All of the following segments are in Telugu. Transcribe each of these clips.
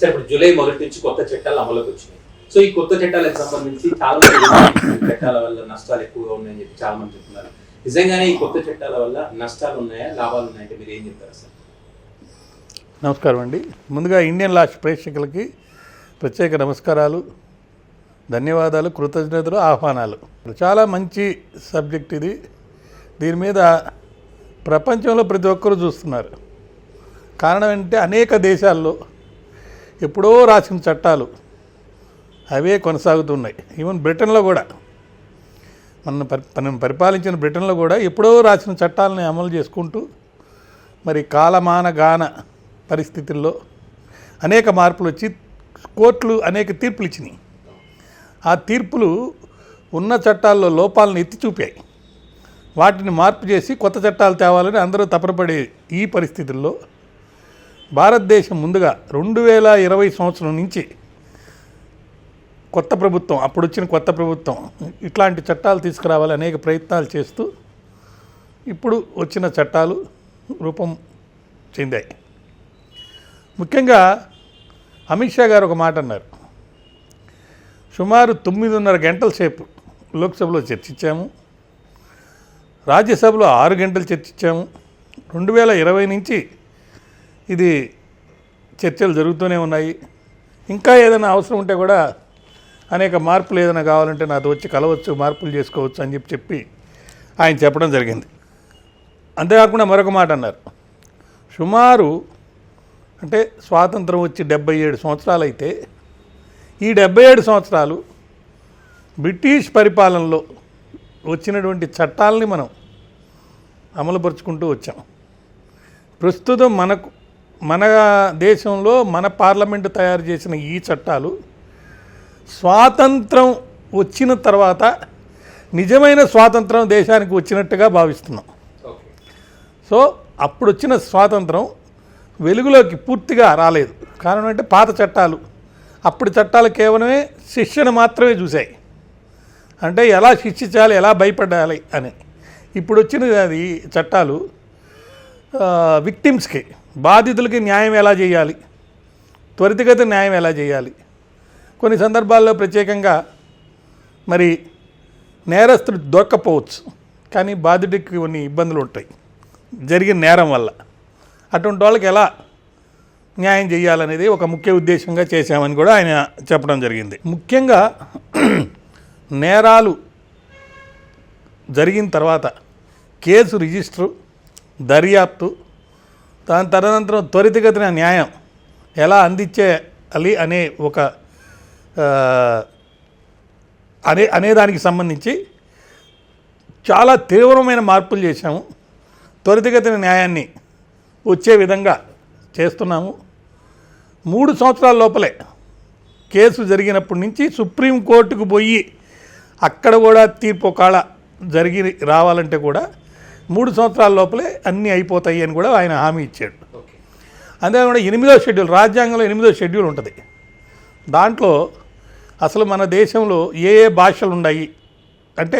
సరే ఇప్పుడు జూలై 1 నుంచి కొత్త చట్టాలు అమలులోకి వచ్చినాయి. సో ఈ కొత్త చట్టాలకు సంబంధించి చాలా మంది చట్టాల వల్ల నష్టాలు ఎక్కువగా ఉన్నాయని చెప్పి చాలా మంది చెప్తున్నారు. నిజంగానే ఈ కొత్త చట్టాల వల్ల నష్టాలు ఉన్నాయా, లాభాలు ఉన్నాయంటే మీరు ఏం చెప్తారు సార్? నమస్కారం అండి. ముందుగా ఇండియన్ లాస్ట్ ప్రేక్షకులకి ప్రత్యేక నమస్కారాలు, ధన్యవాదాలు, కృతజ్ఞతలు, ఆహ్వానాలు. చాలా మంచి సబ్జెక్ట్ ఇది. దీని మీద ప్రపంచంలో ప్రతి ఒక్కరూ చూస్తున్నారు. కారణం ఏంటంటే అనేక దేశాల్లో ఎప్పుడో రాసిన చట్టాలు అవే కొనసాగుతున్నాయి. ఈవెన్ బ్రిటన్లో కూడా మనం పరిపాలించిన బ్రిటన్లో కూడా ఎప్పుడో రాసిన చట్టాలని అమలు చేసుకుంటూ మరి కాలమాన గాన పరిస్థితుల్లో అనేక మార్పులు వచ్చి కోర్టులు అనేక తీర్పులు ఇచ్చినాయి. ఆ తీర్పులు ఉన్న చట్టాల్లో లోపాలను ఎత్తి చూపాయి. వాటిని మార్పు చేసి కొత్త చట్టాలు తేవాలని అందరూ తపనపడే ఈ పరిస్థితుల్లో భారతదేశం ముందుగా 2020 సంవత్సరం నుంచి కొత్త ప్రభుత్వం, అప్పుడు వచ్చిన కొత్త ప్రభుత్వం ఇట్లాంటి చట్టాలు తీసుకురావాలి అనేక ప్రయత్నాలు చేస్తూ ఇప్పుడు వచ్చిన చట్టాలు రూపం చెందాయి. ముఖ్యంగా అమిత్ షా గారు ఒక మాట అన్నారు. సుమారు 9.5 గంటల సేపు లోక్సభలో చర్చించాము, రాజ్యసభలో 6 గంటలు చర్చించాము. 2020 నుంచి ఇది చర్చలు జరుగుతూనే ఉన్నాయి. ఇంకా ఏదైనా అవసరం ఉంటే కూడా అనేక మార్పులు ఏదైనా కావాలంటే నాతో వచ్చి కలవచ్చు, మార్పులు చేసుకోవచ్చు అని చెప్పి ఆయన చెప్పడం జరిగింది. అంతేకాకుండా మరొక మాట అన్నారు. సుమారు అంటే స్వాతంత్రం వచ్చి 77 సంవత్సరాలు అయితే ఈ 77 సంవత్సరాలు బ్రిటిష్ పరిపాలనలో వచ్చినటువంటి చట్టాలని మనం అమలుపరుచుకుంటూ వచ్చాం. ప్రస్తుతం మన దేశంలో మన పార్లమెంటు తయారు చేసిన ఈ చట్టాలు స్వాతంత్రం వచ్చిన తర్వాత నిజమైన స్వాతంత్రం దేశానికి వచ్చినట్టుగా భావిస్తున్నాం. సో అప్పుడు వచ్చిన స్వాతంత్రం వెలుగులోకి పూర్తిగా రాలేదు. కారణం అంటే పాత చట్టాలు, అప్పుడు చట్టాలు కేవలమే శిక్షను మాత్రమే చూశాయి. అంటే ఎలా శిక్షించాలి, ఎలా భయపడాలి అని. ఇప్పుడు వచ్చిన అది చట్టాలు విక్టిమ్స్కి, బాధితులకి న్యాయం ఎలా చేయాలి, త్వరితగతి న్యాయం ఎలా చేయాలి, కొన్ని సందర్భాల్లో ప్రత్యేకంగా మరి నేరస్తుడు దొరక్కపోవచ్చు, కానీ బాధితుడికి కొన్ని ఇబ్బందులు ఉంటాయి జరిగిన నేరం వల్ల. అటువంటి వాళ్ళకి ఎలా న్యాయం చేయాలనేది ఒక ముఖ్య ఉద్దేశంగా చేశామని కూడా ఆయన చెప్పడం జరిగింది. ముఖ్యంగా నేరాలు జరిగిన తర్వాత కేసు రిజిస్టరు, దర్యాప్తు, దాని తదనంతరం త్వరితగతిన న్యాయం ఎలా అందించాలి అనే ఒక దానికి సంబంధించి చాలా తీవ్రమైన మార్పులు చేశాము. త్వరితగతిన న్యాయాన్ని వచ్చే విధంగా చేస్తున్నాము. 3 సంవత్సరాల లోపలే కేసు జరిగినప్పటి నుంచి సుప్రీంకోర్టుకు పోయి అక్కడ కూడా తీర్పు ఒకవేళ జరిగి రావాలంటే కూడా 3 సంవత్సరాల లోపలే అన్నీ అయిపోతాయి అని కూడా ఆయన హామీ ఇచ్చాడు. అంతేకాకుండా 8వ షెడ్యూల్, రాజ్యాంగంలో 8వ షెడ్యూల్ ఉంటుంది. దాంట్లో అసలు మన దేశంలో ఏ భాషలు ఉన్నాయి అంటే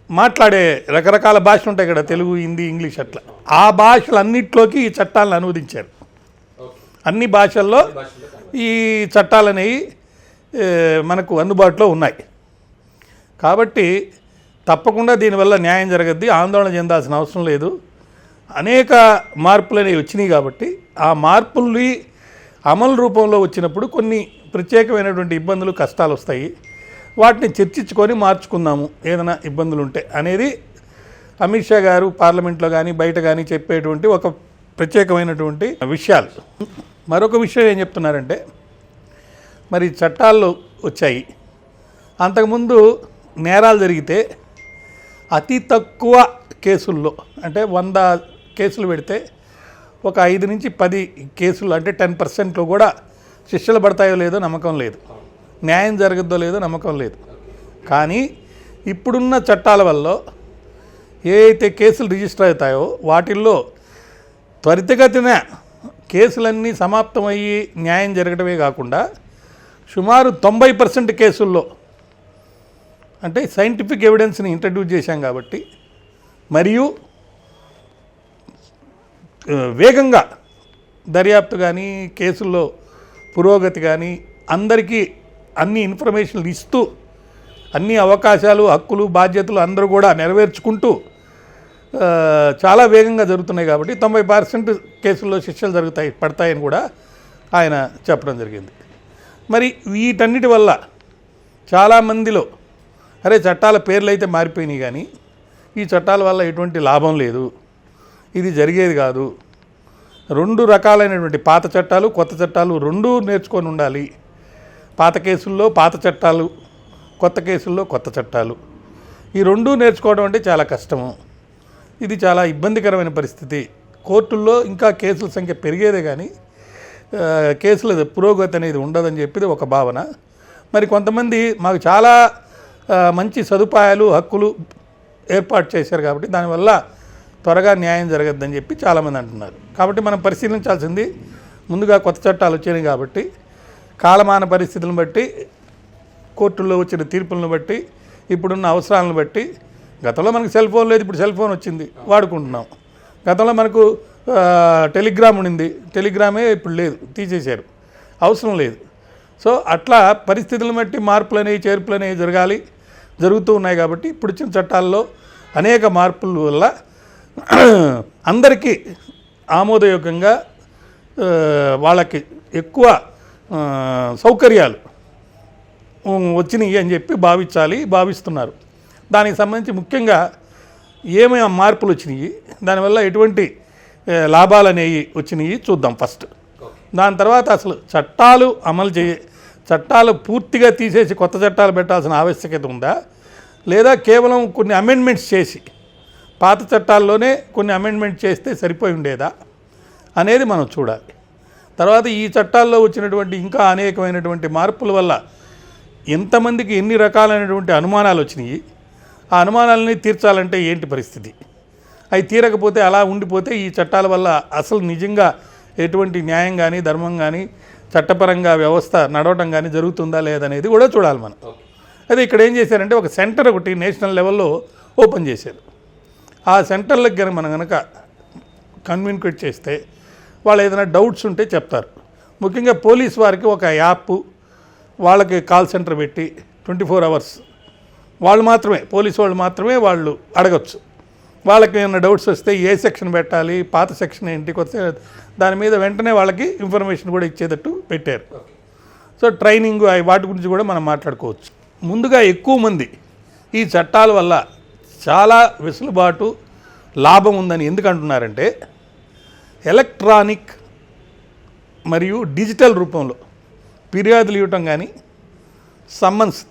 మాట్లాడే రకరకాల భాషలు ఉంటాయి కదా, తెలుగు, హిందీ, ఇంగ్లీష్, అట్లా ఆ భాషలన్నింటిలోకి ఈ చట్టాలను అనువదించారు. అన్ని భాషల్లో ఈ చట్టాలు అనేవి మనకు అందుబాటులో ఉన్నాయి. కాబట్టి తప్పకుండా దీనివల్ల న్యాయం జరగద్ది, ఆందోళన చెందాల్సిన అవసరం లేదు. అనేక మార్పులు అనేవి వచ్చినాయి కాబట్టి ఆ మార్పుల్ని అమలు రూపంలో వచ్చినప్పుడు కొన్ని ప్రత్యేకమైనటువంటి ఇబ్బందులు, కష్టాలు వస్తాయి. వాటిని చర్చించుకొని మార్చుకుందాము ఏదైనా ఇబ్బందులు ఉంటే అనేది అమిత్ షా గారు పార్లమెంట్లో కానీ బయట కానీ చెప్పేటువంటి ఒక ప్రత్యేకమైనటువంటి విషయాలు. మరొక విషయం ఏం చెప్తున్నారంటే, మరి చట్టాల్లో వచ్చాయి, అంతకుముందు నేరాలు జరిగితే అతి తక్కువ కేసుల్లో అంటే 100 కేసులు పెడితే ఒక 5 నుంచి 10 కేసులు అంటే 10%లో కూడా శిక్షలు పడతాయో లేదో నమ్మకం లేదు, న్యాయం జరగద్దో లేదో నమ్మకం లేదు. కానీ ఇప్పుడున్న చట్టాల వల్ల ఏ అయితే కేసులు రిజిస్టర్ అవుతాయో వాటిల్లో త్వరితగతిన కేసులన్నీ సమాప్తమయ్యి న్యాయం జరగడమే కాకుండా సుమారు 90% కేసుల్లో అంటే సైంటిఫిక్ ఎవిడెన్స్ని ఇంట్రడ్యూస్ చేశాం కాబట్టి మరియు వేగంగా దర్యాప్తు కానీ కేసుల్లో పురోగతి కానీ అందరికీ అన్ని ఇన్ఫర్మేషన్లు ఇస్తూ అన్ని అవకాశాలు, హక్కులు, బాధ్యతలు అందరూ కూడా నెరవేర్చుకుంటూ చాలా వేగంగా జరుగుతున్నాయి కాబట్టి 90% కేసుల్లో శిక్షలు పడతాయని కూడా ఆయన చెప్పడం జరిగింది. మరి వీటన్నిటి వల్ల చాలామందిలో అరే చట్టాల పేర్లు అయితే మారిపోయినాయి కానీ ఈ చట్టాల వల్ల ఎటువంటి లాభం లేదు, ఇది జరిగేది కాదు, 2 రకాలైనటువంటి పాత చట్టాలు, కొత్త చట్టాలు 2 నేర్చుకొని ఉండాలి. పాత కేసుల్లో పాత చట్టాలు, కొత్త కేసుల్లో కొత్త చట్టాలు, ఈ 2 నేర్చుకోవడం అంటే చాలా కష్టము. ఇది చాలా ఇబ్బందికరమైన పరిస్థితి. కోర్టుల్లో ఇంకా కేసుల సంఖ్య పెరిగేదే కానీ కేసుల పురోగతి అనేది ఉండదని చెప్పి ఒక భావన. మరి కొంతమంది మాకు చాలా మంచి సదుపాయాలు, హక్కులు ఏర్పాటు చేశారు కాబట్టి దానివల్ల త్వరగా న్యాయం జరగద్దని చెప్పి చాలామంది అంటున్నారు. కాబట్టి మనం పరిశీలించాల్సింది ముందుగా కొత్త చట్టాలు వచ్చినాయి కాబట్టి కాలమాన పరిస్థితులను బట్టి, కోర్టుల్లో వచ్చిన తీర్పులను బట్టి, ఇప్పుడున్న అవసరాలను బట్టి, గతంలో మనకు సెల్ ఫోన్ లేదు, ఇప్పుడు సెల్ ఫోన్ వచ్చింది వాడుకుంటున్నాం. గతంలో మనకు టెలిగ్రామ్ ఉండింది, టెలిగ్రామే ఇప్పుడు లేదు, తీసేశారు, అవసరం లేదు. సో అట్లా పరిస్థితులను బట్టి మార్పులు అనేవి, చేర్పులు అనేవి జరుగుతూ ఉన్నాయి కాబట్టి ఇప్పుడు వచ్చిన చట్టాల్లో అనేక మార్పుల వల్ల అందరికీ ఆమోదయోగ్యంగా వాళ్ళకి ఎక్కువ సౌకర్యాలు వచ్చినాయి అని చెప్పి భావిస్తున్నారు. దానికి సంబంధించి ముఖ్యంగా ఏమేమి మార్పులు వచ్చినాయి, దానివల్ల ఎటువంటి లాభాలు అనేవి వచ్చినాయి చూద్దాం ఫస్ట్. దాని తర్వాత అసలు చట్టాలు పూర్తిగా తీసేసి కొత్త చట్టాలు పెట్టాల్సిన ఆవశ్యకత ఉందా, లేదా కేవలం కొన్ని అమెండ్మెంట్స్ చేసి పాత చట్టాల్లోనే కొన్ని అమెండ్మెంట్ చేస్తే సరిపోయి ఉండేదా అనేది మనం చూడాలి. తర్వాత ఈ చట్టాల్లో వచ్చినటువంటి ఇంకా అనేకమైనటువంటి మార్పుల వల్ల ఎంతమందికి ఎన్ని రకాలైనటువంటి అనుమానాలు వచ్చినాయి, ఆ అనుమానాలని తీర్చాలంటే ఏంటి పరిస్థితి, అవి తీరకపోతే అలా ఉండిపోతే ఈ చట్టాల వల్ల అసలు నిజంగా ఎటువంటి న్యాయం కానీ, ధర్మం కానీ, చట్టపరంగా వ్యవస్థ నడవటం కానీ జరుగుతుందా లేదనేది కూడా చూడాలి మనం. అదే ఇక్కడ ఏం చేశారంటే ఒక సెంటర్ ఒకటి నేషనల్ లెవెల్లో ఓపెన్ చేశారు. ఆ సెంటర్లకు కనుక మనం కమ్యూనికేట్ చేస్తే వాళ్ళు ఏదైనా డౌట్స్ ఉంటే చెప్తారు. ముఖ్యంగా పోలీస్ వారికి ఒక యాప్, వాళ్ళకి కాల్ సెంటర్ పెట్టి 24 hours పోలీసు వాళ్ళు మాత్రమే వాళ్ళు అడగచ్చు. వాళ్ళకి ఏమైనా డౌట్స్ వస్తే ఏ సెక్షన్ పెట్టాలి, పాత సెక్షన్ ఏంటి, కొత్త దాని మీద వెంటనే వాళ్ళకి ఇన్ఫర్మేషన్ కూడా ఇచ్చేటట్టు పెట్టారు. సో ట్రైనింగ్ వాటి గురించి కూడా మనం మాట్లాడుకోవచ్చు. ముందుగా ఎక్కువ మంది ఈ చట్టాల వల్ల చాలా వెసులుబాటు, లాభం ఉందని ఎందుకు అంటున్నారంటే ఎలక్ట్రానిక్ మరియు డిజిటల్ రూపంలో ఫిర్యాదులు ఇవ్వటం కానీ, సమ్మన్స్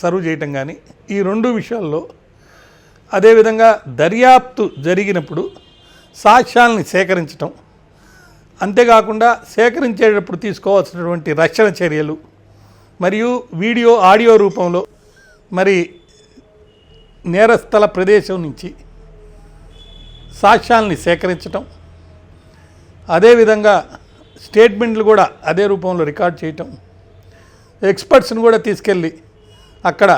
సర్వ్ చేయటం కానీ, ఈ 2 విషయాల్లో, అదేవిధంగా దర్యాప్తు జరిగినప్పుడు సాక్ష్యాలని సేకరించటం, అంతేకాకుండా సేకరించేటప్పుడు తీసుకోవాల్సినటువంటి రక్షణ చర్యలు, మరియు వీడియో, ఆడియో రూపంలో మరి నేరస్థల ప్రదేశం నుంచి సాక్ష్యాలని సేకరించటం, అదేవిధంగా స్టేట్మెంట్లు కూడా అదే రూపంలో రికార్డ్ చేయటం, ఎక్స్పర్ట్స్ని కూడా తీసుకెళ్ళి అక్కడ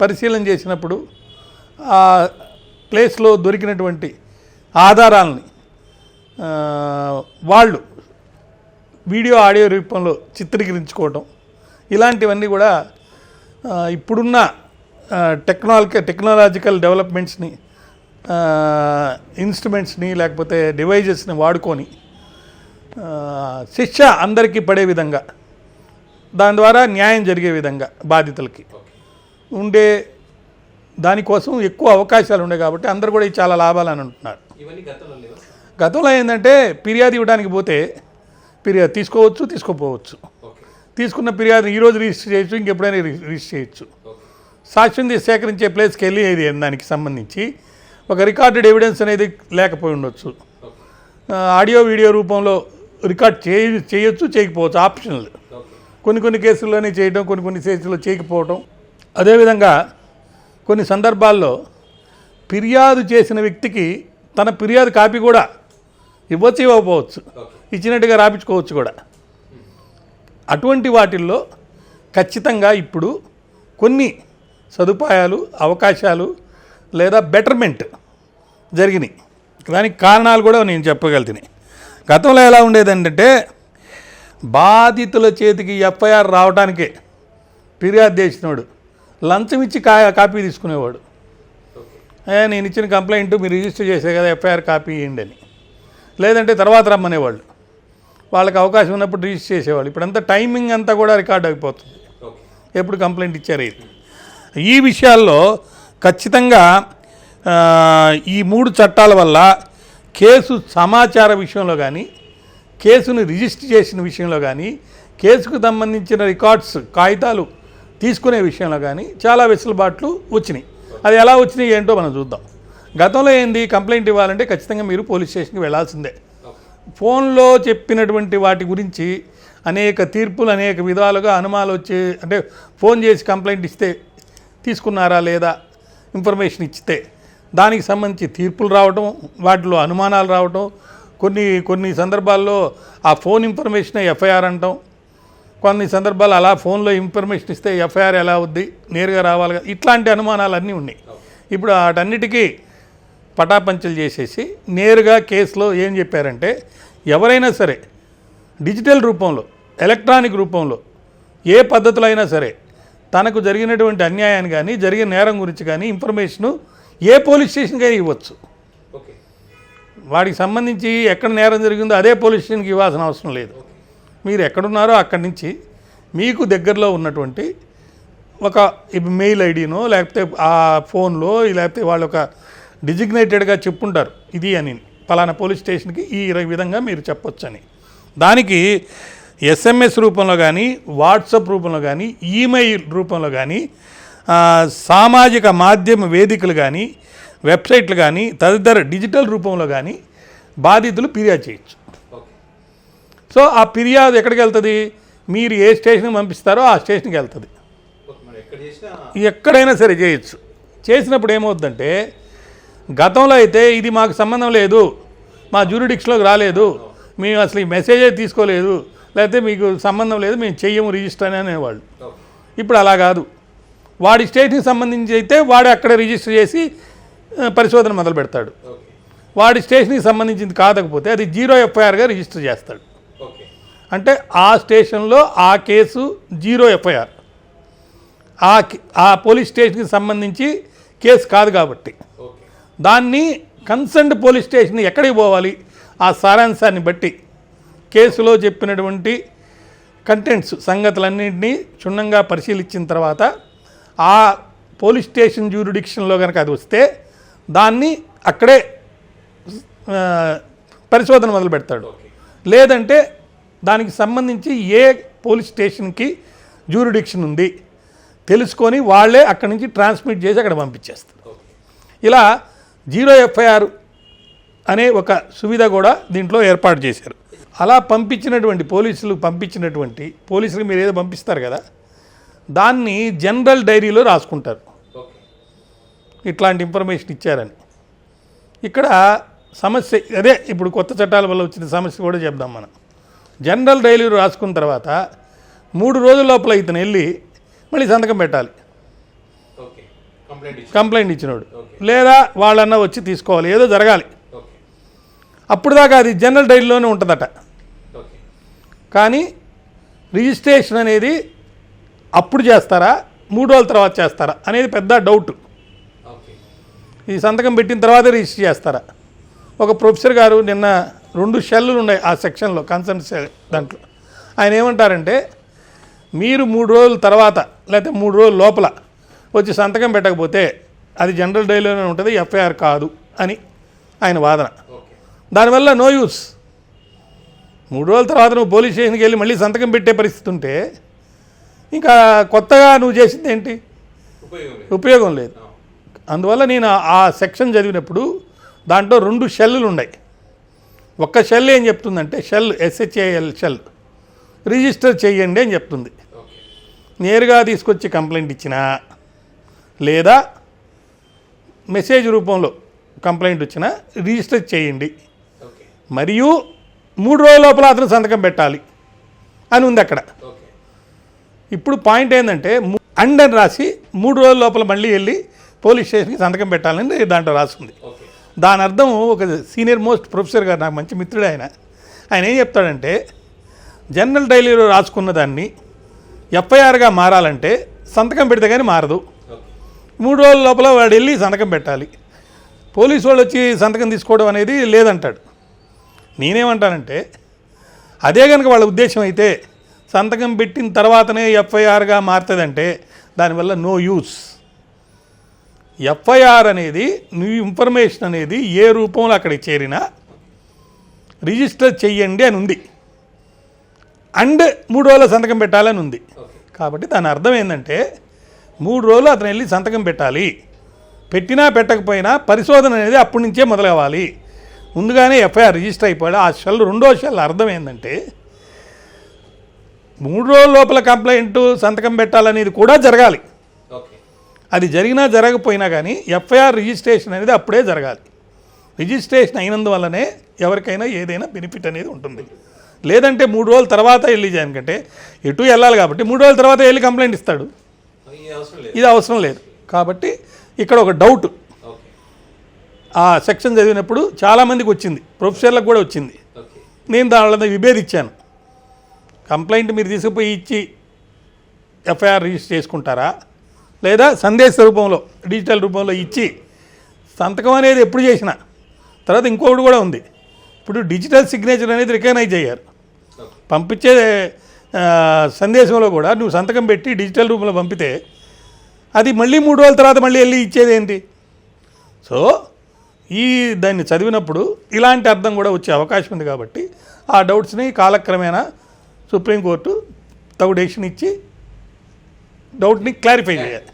పరిశీలన చేసినప్పుడు ఆ ప్లేస్లో దొరికినటువంటి ఆధారాలని వాళ్ళు వీడియో, ఆడియో రూపంలో చిత్రీకరించుకోవటం, ఇలాంటివన్నీ కూడా ఇప్పుడున్న టెక్నాలజికల్ డెవలప్మెంట్స్ని, ఇన్స్ట్రుమెంట్స్ని, లేకపోతే డివైజెస్ని వాడుకొని శిక్ష అందరికీ పడే విధంగా, దాని ద్వారా న్యాయం జరిగే విధంగా బాధితులకి ఉండే దానికోసం ఎక్కువ అవకాశాలు ఉండే కాబట్టి అందరూ కూడా చాలా లాభాలని అంటున్నారు. గతంలో ఏంటంటే ఫిర్యాదు ఇవ్వడానికి పోతే ఫిర్యాదు తీసుకోవచ్చు, తీసుకోపోవచ్చు. తీసుకున్న ఫిర్యాదు ఈరోజు రిజిస్టర్ చేయొచ్చు, ఇంకెప్పుడైనా రిజిస్టర్ చేయొచ్చు. సాక్ష్యం సేకరించే ప్లేస్కి వెళ్ళి దానికి సంబంధించి ఒక రికార్డెడ్ ఎవిడెన్స్ అనేది లేకపోయి ఉండొచ్చు. ఆడియో, వీడియో రూపంలో రికార్డ్ చేయొచ్చు, చేయకపోవచ్చు, ఆప్షనల్. కొన్ని కేసుల్లోనే చేయడం, కొన్ని కేసుల్లో చేయకపోవడం. అదేవిధంగా కొన్ని సందర్భాల్లో ఫిర్యాదు చేసిన వ్యక్తికి తన ఫిర్యాదు కాపీ కూడా ఇవ్వచ్చు, ఇవ్వకపోవచ్చు, ఇచ్చినట్టుగా రాపించుకోవచ్చు కూడా. అటువంటి వాటిల్లో ఖచ్చితంగా ఇప్పుడు కొన్ని సదుపాయాలు, అవకాశాలు లేదా బెటర్మెంట్ జరిగినాయి. దానికి కారణాలు కూడా నేను చెప్పగలుగుతాను. గతంలో ఎలా ఉండేదంటే బాధితుల చేతికి ఎఫ్ఐఆర్ రావడానికే ఫిర్యాదు చేసినవాడు లంచం ఇచ్చి కాపీ తీసుకునేవాడు. నేను ఇచ్చిన కంప్లైంట్ మీరు రిజిస్టర్ చేసే కదా ఎఫ్ఐఆర్ కాపీ ఇవ్వండి అని, లేదంటే తర్వాత రమ్మనేవాళ్ళు. వాళ్ళకి అవకాశం ఉన్నప్పుడు రిజిస్టర్ చేసేవాళ్ళు. ఇప్పుడంతా టైమింగ్ అంతా కూడా రికార్డ్ అయిపోతుంది ఎప్పుడు కంప్లైంట్ ఇచ్చారు. ఈ విషయాల్లో ఖచ్చితంగా ఈ 3 చట్టాల వల్ల కేసు సమాచార విషయంలో కానీ, కేసును రిజిస్టర్ చేసిన విషయంలో కానీ, కేసుకు సంబంధించిన రికార్డ్స్ కాగితాలు తీసుకునే విషయంలో కానీ చాలా వెసులుబాట్లు వచ్చినాయి. అది ఎలా వచ్చినాయి ఏంటో మనం చూద్దాం. గతంలో ఏంది, కంప్లైంట్ ఇవ్వాలంటే ఖచ్చితంగా మీరు పోలీస్ స్టేషన్కి వెళ్ళాల్సిందే. ఫోన్లో చెప్పినటువంటి వాటి గురించి అనేక తీర్పులు అనేక విధాలుగా అనుమానాలు వచ్చే, అంటే ఫోన్ చేసి కంప్లైంట్ ఇస్తే తీసుకున్నారా లేదా ఇన్ఫర్మేషన్ ఇచ్చితే దానికి సంబంధించి తీర్పులు రావటం, వాటిలో అనుమానాలు రావటం, కొన్ని సందర్భాల్లో ఆ ఫోన్ ఇన్ఫర్మేషన్ ఎఫ్ఐఆర్ అంటాం, కొన్ని సందర్భాలు అలా ఫోన్లో ఇన్ఫర్మేషన్ ఇస్తే ఎఫ్ఐఆర్ ఎలా అవుద్ది, నేరుగా రావాలి, ఇట్లాంటి అనుమానాలన్నీ ఉన్నాయి. ఇప్పుడు వాటన్నిటికీ పటాపంచలు చేసేసి నేరుగా కేసులో ఏం చెప్పారంటే, ఎవరైనా సరే డిజిటల్ రూపంలో, ఎలక్ట్రానిక్ రూపంలో, ఏ పద్ధతిలో అయినా సరే తనకు జరిగినటువంటి అన్యాయాన్ని కానీ, జరిగిన నేరం గురించి కానీ ఇన్ఫర్మేషను ఏ పోలీస్ స్టేషన్కైనా ఇవ్వచ్చు. వాడికి సంబంధించి ఎక్కడ నేరం జరిగిందో అదే పోలీస్ స్టేషన్కి ఇవ్వాల్సిన అవసరం లేదు. మీరు ఎక్కడున్నారో అక్కడి నుంచి మీకు దగ్గరలో ఉన్నటువంటి ఒక మెయిల్ ఐడినో, లేకపోతే ఆ ఫోన్లో, లేకపోతే వాళ్ళు ఒక డిజిగ్నేటెడ్గా చెప్పుంటారు ఇది అని, పలానా పోలీస్ స్టేషన్కి ఈ విధంగా మీరు చెప్పొచ్చని. దానికి ఎస్ఎంఎస్ రూపంలో కానీ, వాట్సాప్ రూపంలో కానీ, ఈమెయిల్ రూపంలో కానీ, సామాజిక మాధ్యమ వేదికలు కానీ, వెబ్సైట్లు కానీ, తదితర డిజిటల్ రూపంలో కానీ బాధితులు ఫిర్యాదు చేయొచ్చు. సో ఆ ఫిర్యాదు ఎక్కడికి వెళ్తుంది, మీరు ఏ స్టేషన్కి పంపిస్తారో ఆ స్టేషన్కి వెళ్తుంది. ఎక్కడైనా సరే చేయొచ్చు. చేసినప్పుడు ఏమవుతుందంటే, గతంలో అయితే ఇది మాకు సంబంధం లేదు, మా జ్యూరిడిక్షన్లోకి రాలేదు, మేము అసలు ఈ మెసేజే తీసుకోలేదు, లేకపోతే మీకు సంబంధం లేదు, మేము చెయ్యము రిజిస్టర్ అని అనేవాళ్ళు. ఇప్పుడు అలా కాదు. వాడి స్టేట్కి సంబంధించి అయితే వాడు అక్కడ రిజిస్టర్ చేసి పరిశోధన మొదలు పెడతాడు. వాడి స్టేషన్కి సంబంధించింది కాకపోతే అది 0 ఎఫ్ఐఆర్గా రిజిస్టర్ చేస్తాడు. అంటే ఆ స్టేషన్లో ఆ కేసు 0 ఎఫ్ఐఆర్, ఆ పోలీస్ స్టేషన్కి సంబంధించి కేసు కాదు కాబట్టి దాన్ని కన్సర్న్డ్ పోలీస్ స్టేషన్ ఎక్కడికి పోవాలి, ఆ సారాంశాన్ని బట్టి కేసులో చెప్పినటువంటి కంటెంట్స్, సంగతులన్నింటినీ క్షుణ్ణంగా పరిశీలించిన తర్వాత ఆ పోలీస్ స్టేషన్ జ్యూరిడిక్షన్లో కనుక అది వస్తే దాన్ని అక్కడే పరిశోధన మొదలు పెడతాడు. లేదంటే దానికి సంబంధించి ఏ పోలీస్ స్టేషన్కి జ్యూరిడిక్షన్ ఉంది తెలుసుకొని వాళ్ళే అక్కడి నుంచి ట్రాన్స్మిట్ చేసి అక్కడ పంపించేస్తారు. ఇలా 0 ఎఫ్ఐఆర్ అనే ఒక సువిధ కూడా దీంట్లో ఏర్పాటు చేశారు. అలా పోలీసులకు మీరు ఏదో పంపిస్తారు కదా, దాన్ని జనరల్ డైరీలో రాసుకుంటారు ఇట్లాంటి ఇన్ఫర్మేషన్ ఇచ్చారని. ఇక్కడ సమస్య అదే, ఇప్పుడు కొత్త చట్టాల వల్ల వచ్చిన సమస్య కూడా చెప్దాం మనం. జనరల్ డైరీలో రాసుకున్న తర్వాత 3 రోజుల లోపల ఇతను వెళ్ళి మళ్ళీ సంతకం పెట్టాలి, కంప్లైంట్ ఇచ్చినోడు, లేదా వాళ్ళన్నా వచ్చి తీసుకోవాలి, ఏదో జరగాలి. అప్పుడు దాకా అది జనరల్ డైరీలోనే ఉంటుందట. కానీ రిజిస్ట్రేషన్ అనేది అప్పుడు చేస్తారా 3 రోజుల తర్వాత చేస్తారా అనేది పెద్ద డౌట్. ఈ సంతకం పెట్టిన తర్వాతే రిజిస్టర్ చేస్తారా? ఒక ప్రొఫెసర్ గారు నిన్న 2 షెల్లు ఉన్నాయి ఆ సెక్షన్లో, కన్సర్న్ షెల్ దాంట్లో. ఆయన ఏమంటారంటే, మీరు 3 రోజుల తర్వాత లేకపోతే 3 రోజుల లోపల వచ్చి సంతకం పెట్టకపోతే అది జనరల్ డైరీలోనే ఉంటుంది, ఎఫ్ఐఆర్ కాదు అని ఆయన వాదన. దానివల్ల నో యూస్. 3 రోజుల తర్వాత నువ్వు పోలీస్ స్టేషన్కి వెళ్ళి మళ్ళీ సంతకం పెట్టే పరిస్థితి ఉంటే ఇంకా కొత్తగా నువ్వు చేసింది ఏంటి, ఉపయోగం లేదు. అందువల్ల నేను ఆ సెక్షన్ చదివినప్పుడు దాంట్లో 2 షెల్లులు ఉన్నాయి. ఒక్క షెల్ ఏం చెప్తుందంటే, SHAL షెల్ రిజిస్టర్ చేయండి అని చెప్తుంది. నేరుగా తీసుకొచ్చి కంప్లైంట్ ఇచ్చినా, లేదా మెసేజ్ రూపంలో కంప్లైంట్ వచ్చినా రిజిస్టర్ చేయండి, మరియు 3 రోజుల లోపల అతను సంతకం పెట్టాలి అని ఉంది అక్కడ. ఇప్పుడు పాయింట్ ఏంటంటే, అండ్ అని రాసి 3 రోజుల లోపల మళ్ళీ వెళ్ళి పోలీస్ స్టేషన్కి సంతకం పెట్టాలని దాంట్లో రాసుకుంది. దాని అర్థం, ఒక సీనియర్ మోస్ట్ ప్రొఫెసర్ గారు, నాకు మంచి మిత్రుడు ఆయన ఏం చెప్తాడంటే, జనరల్ డైరీలో రాసుకున్న దాన్ని ఎఫ్ఐఆర్గా మారాలంటే సంతకం పెడితే కానీ మారదు. 3 రోజుల లోపల వాడు వెళ్ళి సంతకం పెట్టాలి. పోలీసు వాళ్ళు వచ్చి సంతకం తీసుకోవడం అనేది లేదంటాడు. నేనేమంటానంటే అదే కనుక వాళ్ళ ఉద్దేశం అయితే సంతకం పెట్టిన తర్వాతనే ఎఫ్ఐఆర్గా మారుతుందంటే దానివల్ల నో యూస్. ఎఫ్ఐఆర్ అనేది న్యూ ఇన్ఫర్మేషన్ అనేది ఏ రూపంలో అక్కడికి చేరినా రిజిస్టర్ చెయ్యండి అని ఉంది, అండ్ 3 రోజుల సంతకం పెట్టాలని ఉంది. కాబట్టి దాని అర్థం ఏంటంటే 3 రోజులు అతను వెళ్ళి సంతకం పెట్టాలి. పెట్టినా పెట్టకపోయినా పరిశోధన అనేది అప్పటి నుంచే మొదలవ్వాలి. ముందుగానే ఎఫ్ఐఆర్ రిజిస్టర్ అయిపోయాడు. ఆ షెల్ రెండో షెల్ అర్థం ఏంటంటే 3 రోజుల లోపల కంప్లైంట్ సంతకం పెట్టాలనేది కూడా జరగాలి. అది జరిగినా జరగకపోయినా కానీ ఎఫ్ఐఆర్ రిజిస్ట్రేషన్ అనేది అప్పుడే జరగాలి. రిజిస్ట్రేషన్ అయినందువల్లనే ఎవరికైనా ఏదైనా బెనిఫిట్ అనేది ఉంటుంది. లేదంటే 3 రోజుల తర్వాత వెళ్ళి చేయనుకంటే ఎటు వెళ్ళాలి కాబట్టి 3 రోజుల తర్వాత వెళ్ళి కంప్లైంట్ ఇస్తాడు. ఇది అవసరం లేదు. కాబట్టి ఇక్కడ ఒక డౌట్ ఆ సెక్షన్ చదివినప్పుడు చాలామందికి వచ్చింది, ప్రొఫెసర్లకు కూడా వచ్చింది. నేను దానిలో విభేదించాను. కంప్లైంట్ మీరు తీసుకుపోయి ఇచ్చి ఎఫ్ఐఆర్ రిజిస్టర్ చేసుకుంటారా, లేదా సందేశ రూపంలో డిజిటల్ రూపంలో ఇచ్చి సంతకం అనేది ఎప్పుడు చేసినా. తర్వాత ఇంకొకటి కూడా ఉంది, ఇప్పుడు డిజిటల్ సిగ్నేచర్ అనేది రికగ్నైజ్ అయ్యారు. పంపించే సందేశంలో కూడా నువ్వు సంతకం పెట్టి డిజిటల్ రూపంలో పంపితే అది మళ్ళీ 3 రోజుల తర్వాత మళ్ళీ వెళ్ళి ఇచ్చేది ఏంటి? సో దాన్ని చదివినప్పుడు ఇలాంటి అర్థం కూడా వచ్చే అవకాశం ఉంది. కాబట్టి ఆ డౌట్స్ని కాలక్రమేణా సుప్రీంకోర్టు తగు డెసిషన్ ఇచ్చి డౌట్ని క్లారిఫై చేయాలి.